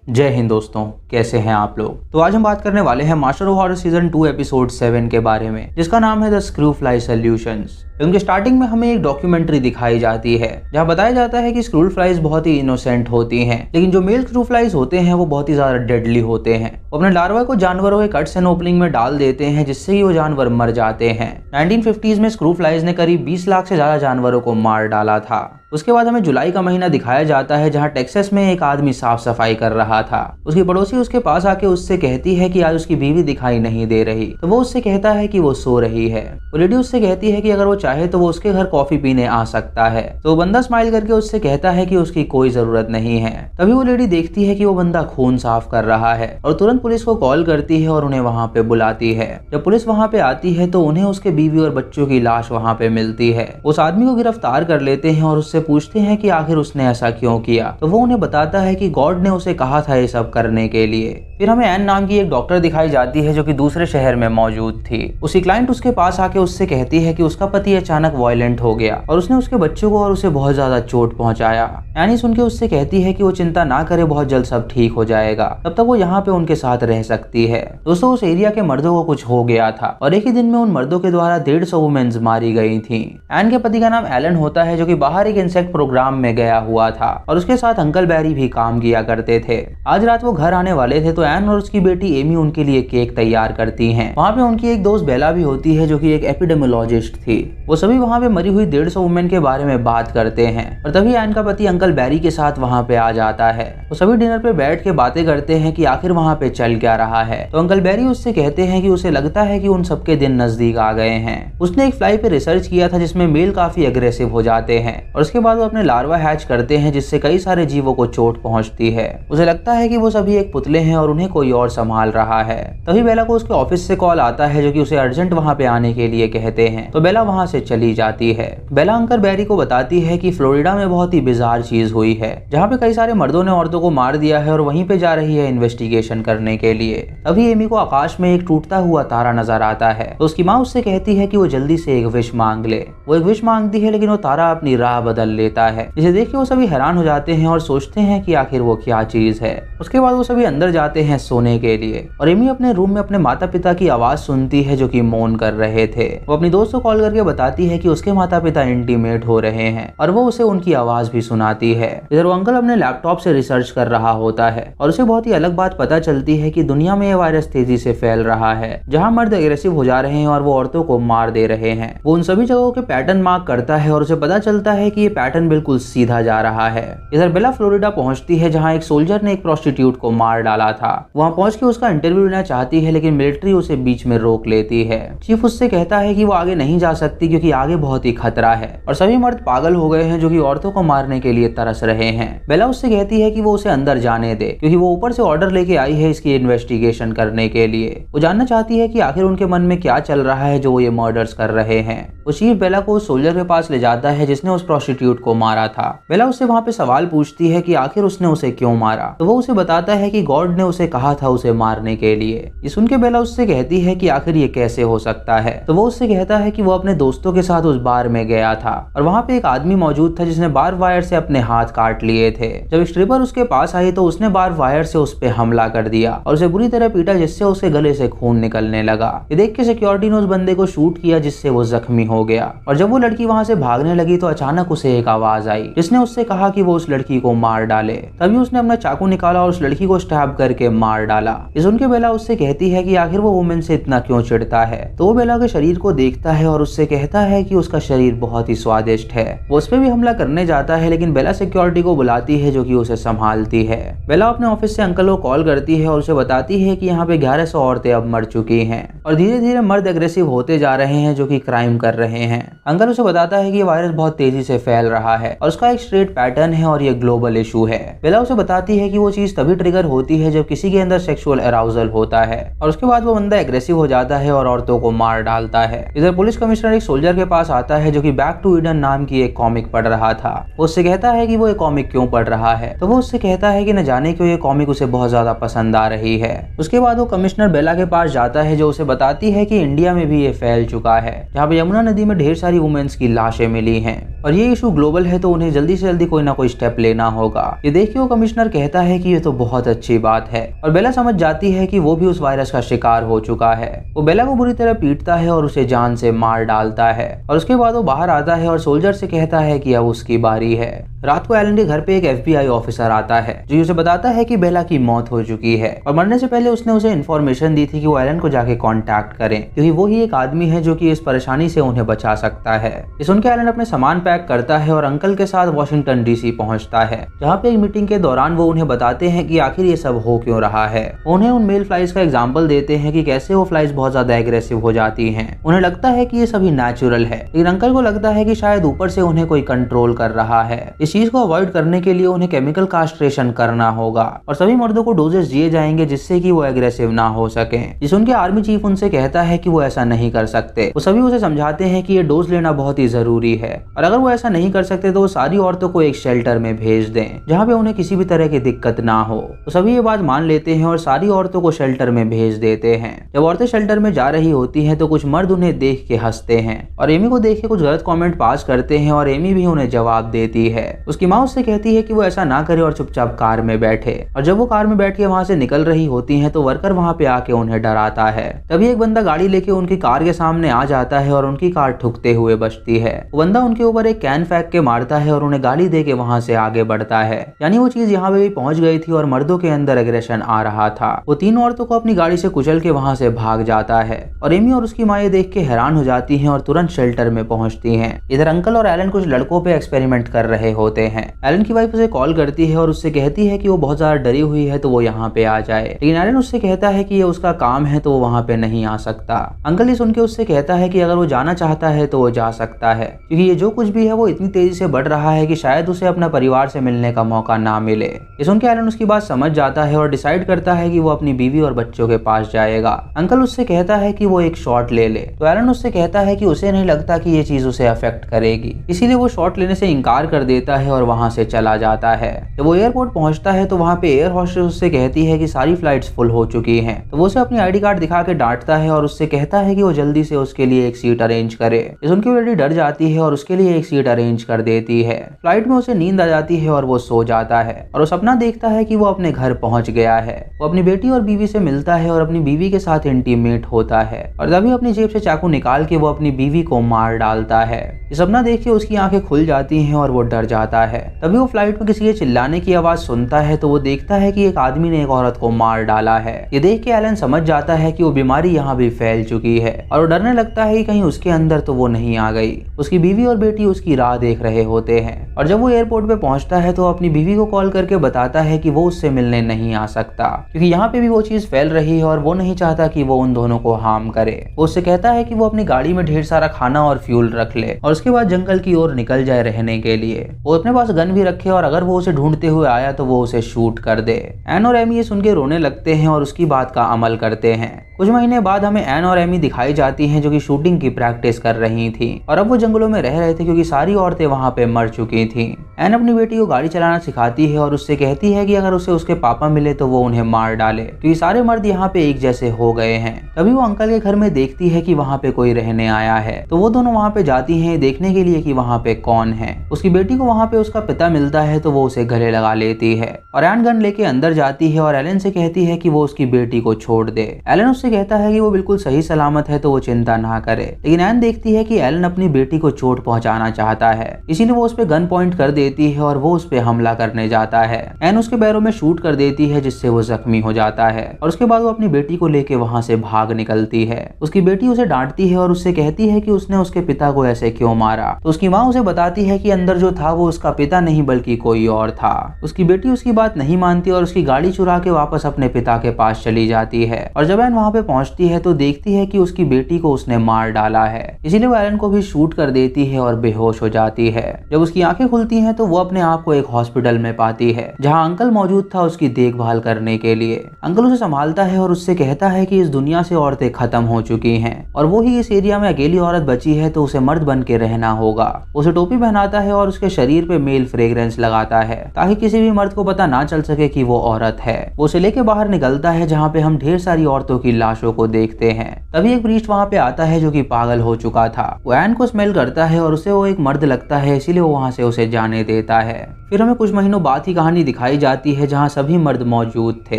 जय हिंद दोस्तों, कैसे हैं आप लोग। तो आज हम बात करने वाले हैं master of horror season 2 episode 7 के बारे में, जिसका नाम है the screw fly solutions. Film के स्टार्टिंग में हमें एक डॉक्यूमेंट्री दिखाई जाती है जहां बताया जाता है कि स्क्रू फ्लाइज बहुत ही इनोसेंट होती हैं, लेकिन जो मेल स्क्रू फ्लाइज होते हैं वो बहुत ही ज्यादा डेडली होते हैं। वो अपने लार्वा को जानवरों के कट्स एंड ओपनिंग में डाल देते हैं, जिससे कि वो जानवर मर जाते हैं। 1950s में स्क्रू फ्लाइज ने करीब 20 लाख से ज्यादा जानवरों को मार डाला था। उसके बाद हमें जुलाई का महीना दिखाया जाता है जहां टेक्सास में एक आदमी साफ सफाई कर रहा था। उसकी पड़ोसी उसके पास आके उससे कहती है कि आज उसकी बीवी दिखाई नहीं दे रही, तो वो उससे कहता है कि वो सो रही है। वो लेडी उससे कहती है कि अगर वो चाहे तो वो उसके घर कॉफी पीने आ सकता है, तो वो बंदा स्माइल करके उससे कहता है कि उसकी कोई जरूरत नहीं है। तभी वो लेडी देखती है कि वो बंदा खून साफ कर रहा है और तुरंत पुलिस को कॉल करती है और उन्हें वहाँ पे बुलाती है। जब पुलिस वहाँ पे आती है तो उन्हें उसके बीवी और बच्चों की लाश वहाँ पे मिलती है। उस आदमी को गिरफ्तार कर लेते हैं और उससे पूछते हैं कि आखिर उसने ऐसा क्यों किया, तो वो उन्हें बताता है कि गॉड ने उसे कहा था ये सब करने के लिए। फिर हमें एन नाम की एक डॉक्टर दिखाई जाती है जो कि दूसरे शहर में मौजूद थी। उसकी क्लाइंट उसके पास आके उससे कहती है कि उसका पति अचानक वायलेंट हो गया और उसने उसके बच्चों को और उसे बहुत ज्यादा चोट पहुंचाया। एनी सुन के उससे कहती है कि वो चिंता ना करे, बहुत जल्द सब ठीक हो जाएगा, तब तक वो यहाँ पे उनके साथ रह सकती है। दोस्तों, उस एरिया के मर्दों को कुछ हो गया था और एक ही दिन में उन मर्दों के द्वारा 150 वुमेन्स मारी गई थी। एन के पति का नाम एलन होता है जो कि बाहर एक इंसेक्ट प्रोग्राम में गया हुआ था और उसके साथ अंकल बैरी भी काम किया करते थे। आज रात वो घर आने वाले थे तो एन और उसकी बेटी एमी उनके लिए केक तैयार करती हैं। वहाँ पे उनकी एक दोस्त बेला भी होती है जो कि एक एपिडेमियोलॉजिस्ट थी। वो सभी वहाँ पे मरी हुई 150 वुमेन के बारे में बात करते हैं और तभी एन का पति अंकल बैरी के साथ वहाँ पे आ जाता है। वो सभी डिनर पे बैठ के बातें करते हैं कि आखिर वहाँ पे चल क्या रहा है। तो अंकल बैरी उससे कहते हैं कि उसे लगता है कि उन सबके दिन नजदीक आ गए हैं। उसने एक फ्लाई पे रिसर्च किया था जिसमें मेल काफी अग्रेसिव हो जाते हैं और उसके बाद वो अपने लार्वा हैच करते हैं जिससे कई सारे जीवों को चोट पहुंचती है। उसे लगता है कि वो सभी एक पुतले हैं और उन्हें कोई और संभाल रहा है। तभी बेला को उसके ऑफिस से कॉल आता है जो कि उसे अर्जेंट वहां पे आने के लिए कहते हैं, तो बेला वहां से चली जाती है। बेला अंकल बैरी को बताती है कि फ्लोरिडा में बहुत ही बिजार चीज हुई है जहाँ पे कई सारे मर्दों ने औरतों को मार दिया है और वहीं पे जा रही है इन्वेस्टिगेशन करने के लिए। तभी एमी को आकाश में एक टूटता हुआ तारा नजर आता है, तो उसकी माँ उससे कहती है कि वो जल्दी से एक विश मांग ले। वो एक विश मांगती है लेकिन वो तारा अपनी राह बदल लेता है, जिसे देख के वो सभी हैरान हो जाते हैं और सोचते हैं कि आखिर वो क्या चीज है। उसके बाद वो सभी अंदर जाते हैं सोने के लिए और एमी अपने रूम में अपने माता पिता की आवाज सुनती है जो कि मौन कर रहे थे। वो अपनी दोस्त को कॉल करके बताती है कि उसके माता पिता इंटीमेट हो रहे हैं और वो उसे उनकी आवाज भी सुनाती है। इधर वो अंकल अपने लैपटॉप से रिसर्च कर रहा होता है और उसे बहुत ही अलग बात पता चलती है कि दुनिया में ये वायरस तेजी से फैल रहा है, जहाँ मर्द एग्रेसिव हो जा रहे हैं और वो औरतों को मार दे रहे हैं। वो उन सभी जगहों के पैटर्न मार्क करता है और उसे पता चलता है कि ये पैटर्न बिल्कुल सीधा जा रहा है। इधर बेला फ्लोरिडा पहुंचती है जहां एक सोल्जर ने एक प्रोस्टिट्यूट को मार डाला था। वहां पहुंच के उसका इंटरव्यू लेना चाहती है लेकिन मिलिट्री उसे बीच में रोक लेती है। चीफ उससे कहता है कि वो आगे नहीं जा सकती क्योंकि आगे बहुत ही खतरा है और सभी मर्द पागल हो गए हैं जो कि औरतों को मारने के लिए तरस रहे हैं। बेला उससे कहती है कि वो उसे अंदर जाने दे क्योंकि वो ऊपर से ऑर्डर लेके आई है इसकी इन्वेस्टिगेशन करने के लिए। वो जानना चाहती है कि आखिर उनके मन में क्या चल रहा है जो वो ये मर्डर्स कर रहे हैं। वो चीफ बेला को उस सोल्जर के पास ले जाता है जिसने उस प्रोस्टिट्यूट को मारा था। बेला उससे वहाँ पे सवाल पूछती है कि आखिर उसने उसे क्यों मारा, तो वो उसे बताता है कि गॉड ने उसे कहा था उसे मारने के लिए। ये सुन के बेला उससे कहती है कि आखिर ये कैसे हो सकता है, तो वो उससे कहता है कि वो अपने दोस्तों के साथ उस बार में गया था और वहाँ पे एक आदमी मौजूद था जिसने बार वायर से अपने हाथ काट लिए थे। जब स्ट्रिपर उसके पास आई तो उसने बार वायर से उस पे हमला कर दिया और उसे बुरी तरह पीटा जिससे उसके गले से खून निकलने लगा। ये देख के सिक्योरिटी ने उस बंदे को शूट किया जिससे वो जख्मी हो गया और जब वो लड़की वहाँ से भागने लगी तो अचानक उसे एक आवाज आई जिसने उससे कहा कि वो उस लड़की को मार डाले। तभी उसने अपना चाकू निकाला और उस लड़की को स्टैब करके मार डाला। ये सुन के बेला उससे कहती है कि आखिर वो वुमेन से इतना क्यों चिढ़ता है, तो वो बेला के शरीर को देखता है और उससे कहता है कि उसका शरीर बहुत ही स्वादिष्ट है। वो उस पर भी हमला करने जाता है लेकिन बेला सिक्योरिटी को बुलाती है जो कि उसे संभालती है। बेला अपने ऑफिस से अंकल को कॉल करती है और उसे बताती है कि यहाँ पे 1100 औरतें अब मर चुकी हैं और धीरे धीरे मर्द एग्रेसिव होते जा रहे हैं जो कि क्राइम कर रहे हैं। अंकल उसे बताता है कि ये वायरस बहुत तेजी से फैल रहा है और उसका एक स्ट्रेट पैटर्न है और ये ग्लोबल इशू है। बेला उसे बताती है कि वो चीज तभी ट्रिगर होती है जब किसी के अंदर सेक्सुअल अराउजल होता है और उसके बाद वो बंदा एग्रेसिव हो जाता है और औरतों को मार डालता है। इधर पुलिस कमिश्नर एक सोल्जर के पास आता है जो कि बैक टू ईडन नाम की एक कॉमिक पढ़ रहा था। वो उससे कहता है कि वो ये कॉमिक क्यों पढ़ रहा है, तो वो उससे कहता है कि न जाने क्यों ये कॉमिक उसे बहुत ज्यादा पसंद आ रही है। उसके बाद वो कमिश्नर बेला के पास जाता है जो उसे बताती है कि इंडिया में भी ये फैल चुका है, जहाँ पे यमुना नदी में ढेर सारी वुमेन्स की लाशें मिली हैं और ये इशू ग्लोबल है, तो उन्हें जल्दी से जल्दी कोई ना कोई स्टेप लेना होगा। ये देख के वो कमिश्नर कहता है कि ये तो बहुत अच्छी बात है और बेला समझ जाती है कि वो भी उस वायरस का शिकार हो चुका है। वो बेला को बुरी तरह पीटता है और उसे जान से मार डालता है और उसके बाद वो बाहर आता है और सोल्जर से कहता है कि अब उसकी बारी है। रात को एलन के घर पे एक FBI ऑफिसर आता है जो उसे बताता है कि बेला की मौत हो चुकी है और मरने से पहले उसने उसे इन्फॉर्मेशन दी थी कि वो एलन को जाके कांटेक्ट करें, क्योंकि वो ही एक आदमी है जो कि इस परेशानी से उन्हें बचा सकता है। ये सुनकर एलन अपने सामान पैक करता है और अंकल के साथ वॉशिंगटन DC पहुंचता है, जहाँ पे एक मीटिंग के दौरान वो उन्हें बताते हैं कि आखिर ये सब हो क्यों रहा है। उन्हें उन मेल फ्लाइज का एग्जाम्पल देते हैं कि कैसे वो फ्लाइज बहुत ज्यादा एग्रेसिव हो जाती हैं। उन्हें लगता है कि ये सभी नेचुरल है, लेकिन अंकल को लगता है कि शायद ऊपर से उन्हें कोई कंट्रोल कर रहा है। इस चीज को अवॉइड करने के लिए उन्हें केमिकल कास्ट्रेशन करना होगा और सभी मर्दों को डोजेस दिए जाएंगे जिससे कि वो एग्रेसिव ना हो सके। जिस उनके आर्मी चीफ उनसे कहता है कि वो ऐसा नहीं कर सकते। वो सभी उसे समझाते हैं कि ये डोज लेना बहुत ही जरूरी है और अगर वो ऐसा नहीं कर सकते तो वो सारी औरतों को एक शेल्टर में भेज दें जहाँ पे उन्हें किसी भी तरह की दिक्कत ना हो। तो सभी ये बात मान लेते हैं और सारी औरतों को शेल्टर में भेज देते हैं। जब औरतें शेल्टर में जा रही होती हैं तो कुछ मर्द उन्हें देख के हंसते हैं और एमी को देख के कुछ गलत कमेंट पास करते हैं और एमी भी उन्हें जवाब देती है। उसकी माँ उससे कहती है कि वो ऐसा ना करे और चुपचाप कार में बैठे और जब वो कार में बैठ के वहाँ से निकल रही होती हैं तो वर्कर वहाँ पे आके उन्हें डराता है। तभी एक बंदा गाड़ी लेके उनकी कार के सामने आ जाता है और उनकी कार ठुकते हुए बचती है। वो बंदा उनके ऊपर एक कैन फेंक के मारता है और उन्हें गाली दे के वहाँ से आगे बढ़ता है। यानी वो चीज यहाँ पे भी पहुंच गई थी और मर्दों के अंदर एग्रेशन आ रहा था। वो तीनों औरतों को अपनी गाड़ी से कुचल के वहाँ से भाग जाता है और एमी और उसकी माँ ये देख के हैरान हो जाती हैं और तुरंत शेल्टर में पहुंचती हैं। इधर अंकल और एलन कुछ लड़कों पे एक्सपेरिमेंट कर रहे होते हैं। एलन की वाइफ उसे कॉल करती है और उससे कहती है कि वो बहुत ज्यादा डरी हुई है तो वो यहाँ पे आ जाए, लेकिन एलन उससे कहता है कि ये उसका काम है तो वो वहाँ पे नहीं आ सकता। अंकल ये सुन के उससे कहता है कि अगर वो जाना चाहता है तो वो जा सकता है, क्योंकि ये जो कुछ भी है वो इतनी तेजी से बढ़ रहा है कि शायद उसे अपना परिवार से मिलने का मौका ना मिले। ये सुन के एलन उसकी बात समझ जाता है और डिसाइड करता है कि वो अपनी बीवी और बच्चों के पास जाएगा। अंकल उससे कहता है कि वो एक शॉट ले ले, तो एलन उससे कहता है कि उसे नहीं लगता कि ये चीज उसे अफेक्ट करेगी, इसीलिए वो शॉट लेने से इनकार कर देता है और वहां से चला जाता है। जब वो एयरपोर्ट पहुंचता है तो वहां पे एयर होस्टेस उससे कहती है कि सारी फ्लाइट्स फुल हो चुकी हैं, तो वो उसे अपनी ID कार्ड दिखा के डांटता है और उससे कहता है कि वो जल्दी से उसके लिए एक सीट अरेंज करे। इस उनकी बेटी डर जाती है और उसके लिए एक सीट अरेंज कर देती है। फ्लाइट में उसे नींद आ जाती है और वो सो जाता है और वो सपना देखता है कि वो अपने घर पहुंच गया है। वो अपनी बेटी और बीवी से मिलता है और अपनी बीवी के साथ इंटीमेट होता है और तभी अपनी जेब से चाकू निकाल के वो अपनी बीवी को मार डालता है। ये सपना देख के उसकी आंखें खुल जाती हैं और वो डर जाता है। तभी वो फ्लाइट में किसी के चिल्लाने की आवाज सुनता है तो वो देखता है कि एक आदमी ने एक औरत को मार डाला है। ये देख के एलन समझ जाता है कि वो बीमारी यहाँ भी फैल चुकी है और वो डरने लगता है कि कहीं उसके अंदर तो वो नहीं आ गई। उसकी बीवी और बेटी उसकी राह देख रहे होते हैं और जब वो एयरपोर्ट पे पहुंचता है तो अपनी बीवी को कॉल करके बताता है कि वो उससे मिलने नहीं आ सकता, क्योंकि यहाँ पे भी वो चीज फैल रही है और वो नहीं चाहता कि वो उन दोनों को हार्म करे। वो उससे कहता है कि वो अपनी गाड़ी में ढेर सारा खाना और फ्यूल रख ले और उसके बाद जंगल की ओर निकल जाए रहने के लिए। वो अपने पास गन भी रखे और अगर वो उसे ढूंढते हुए आया तो वो उसे शूट कर दे। एन और एमी ये सुन के रोने लगते हैं और उसकी बात का अमल करते हैं। कुछ महीने बाद हमें एन और एमी दिखाई जाती हैं जो कि शूटिंग की प्रैक्टिस कर रही थी और अब वो जंगलों में रह रहे थे क्योंकि सारी औरतें वहां पे मर चुकी थी। एन अपनी बेटी को गाड़ी चलाना सिखाती है और उससे कहती है कि अगर उसे उसके पापा मिले तो वो उन्हें मार डाले, क्योंकि सारे मर्द यहाँ पे एक जैसे हो गए हैं। तभी वो अंकल के घर में देखती है कि वहाँ पे कोई रहने आया है, तो वो दोनों वहाँ पे जाती हैं देखने के लिए कि वहाँ पे कौन है। उसकी बेटी को वहाँ पे उसका पिता मिलता है तो वो उसे गले लगा लेती है और एन गन लेके अंदर जाती है और एलन से कहती है कि वो उसकी बेटी को छोड़ दे। एलन उससे कहता है कि वो बिल्कुल सही सलामत है तो वो चिंता ना करे, लेकिन एन देखती है कि एलन अपनी बेटी को चोट पहुंचाना चाहता है, इसीलिए वो उस पे गन पॉइंट कर देती है और वो उस पे हमला करने जाता है। एन उसके पैरों में शूट कर देती है जिससे वो जख्मी हो जाता है और उसके बाद वो अपनी बेटी को लेके वहां से भाग निकलती है। उसकी बेटी उसे डांटती है और उससे कहती है कि उसने उसके पिता को ऐसे क्यों मारा, तो उसकी माँ उसे बताती है कि अंदर जो था वो उसका पिता नहीं बल्कि कोई और था। उसकी बेटी उसकी बात नहीं मानती और उसकी गाड़ी चुरा के वापस अपने पिता के पास चली जाती है और जब एन वहाँ वहाँ पे पहुंचती है तो देखती है कि उसकी बेटी को उसने मार डाला है, इसीलिए वो एलन को भी शूट कर देती है और बेहोश हो जाती है। जब उसकी आंखें खुलती हैं तो वो अपने आप को एक हॉस्पिटल में पाती है जहाँ अंकल मौजूद था उसकी देखभाल करने के लिए। अंकल उसे संभालता है और उससे कहता है कि इस दुनिया से औरतें खत्म हो चुकी हैं और वो ही इस एरिया में अकेली औरत बची है तो उसे मर्द बन के रहना होगा। उसे टोपी पहनाता है और उसके शरीर पे मेल फ्रेग्रेंस लगाता है ताकि किसी भी मर्द को पता ना चल सके कि वो औरत है। वो उसे लेके बाहर निकलता है जहाँ पे हम ढेर सारी औरतों की लाशों को देखते हैं। तभी एक प्रीस्ट वहाँ पे आता है जो कि पागल हो चुका था। वो एन को स्मेल करता है और उसे वो एक मर्द लगता है, इसीलिए वो वहाँ से उसे जाने देता है। फिर हमें कुछ महीनों बाद की कहानी दिखाई जाती है जहाँ सभी मर्द मौजूद थे।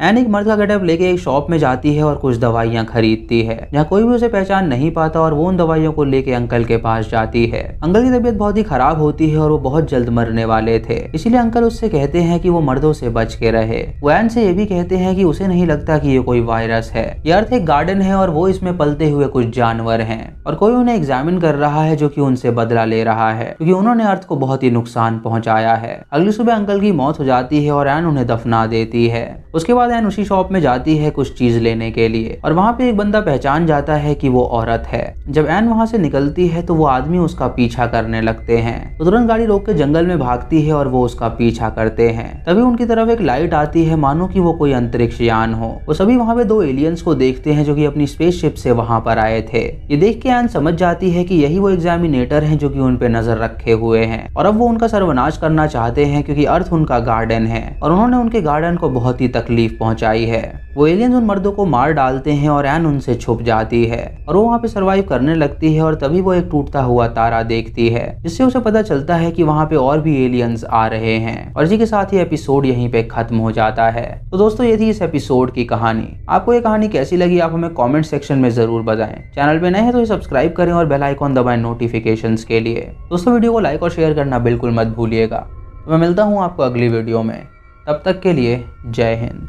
एन एक मर्द का गेटअप लेके एक शॉप में जाती है और कुछ दवाइयाँ खरीदती है जहाँ कोई भी उसे पहचान नहीं पाता और वो उन दवाइयों को लेके अंकल के पास जाती है। अंकल की तबीयत बहुत ही खराब होती है और वो बहुत जल्द मरने वाले थे, इसीलिए अंकल उससे कहते हैं कि वो मर्दों से बच के रहे। वो एन से ये भी कहते हैं कि उसे नहीं लगता कि ये कोई वायरस है। ये अर्थ एक गार्डन है और वो इसमें पलते हुए कुछ जानवर हैं और कोई उन्हें एग्जामिन कर रहा है जो कि उनसे बदला ले रहा है क्योंकि उन्होंने अर्थ को बहुत ही नुकसान पहुंचाया है। अगली सुबह अंकल की मौत हो जाती है और एन उन्हें दफना देती है। उसके बाद एन उसी शॉप में जाती है कुछ चीज लेने के लिए और वहाँ पे एक बंदा पहचान जाता है कि वो औरत है। जब एन वहाँ से निकलती है तो वो आदमी उसका पीछा करने लगते हैं। तो तुरंत गाड़ी रोक के जंगल में भागती है और वो उसका पीछा करते हैं। तभी उनकी तरफ एक लाइट आती है मानो कि वो कोई अंतरिक्ष यान हो। वो सभी वहाँ पे दो एलियंस को देखते हैं जो कि अपनी स्पेसशिप से वहाँ पर आए थे। ये देख के एन समझ जाती है कि यही वो एग्जामिनेटर हैं जो कि उन पे नजर रखे हुए हैं और अब वो उनका सर्वनाश करना चाहते हैं क्योंकि अर्थ उनका गार्डन है और उन्होंने उनके गार्डन को बहुत ही तकलीफ पहुंचाई है। वो एलियंस उन मर्दों को मार डालते हैं और एन उनसे छुप जाती है और वो वहाँ पे सरवाइव करने लगती है और तभी वो एक टूटता हुआ तारा देखती है जिससे उसे पता चलता है कि वहाँ पे और भी एलियंस आ रहे हैं। और इसी के साथ ही एपिसोड यहीं पे खत्म हो जाता है। तो दोस्तों ये थी इस एपिसोड की कहानी। आपको ये कहानी कैसी लगी आप हमें कॉमेंट सेक्शन में जरूर बताएं। चैनल पे नए हैं तो सब्सक्राइब करें और बेल आइकॉन दबाएं नोटिफिकेशंस के लिए। दोस्तों वीडियो को लाइक और शेयर करना बिल्कुल मत भूलिएगा। तो मैं मिलता हूँ आपको अगली वीडियो में, तब तक के लिए जय हिंद।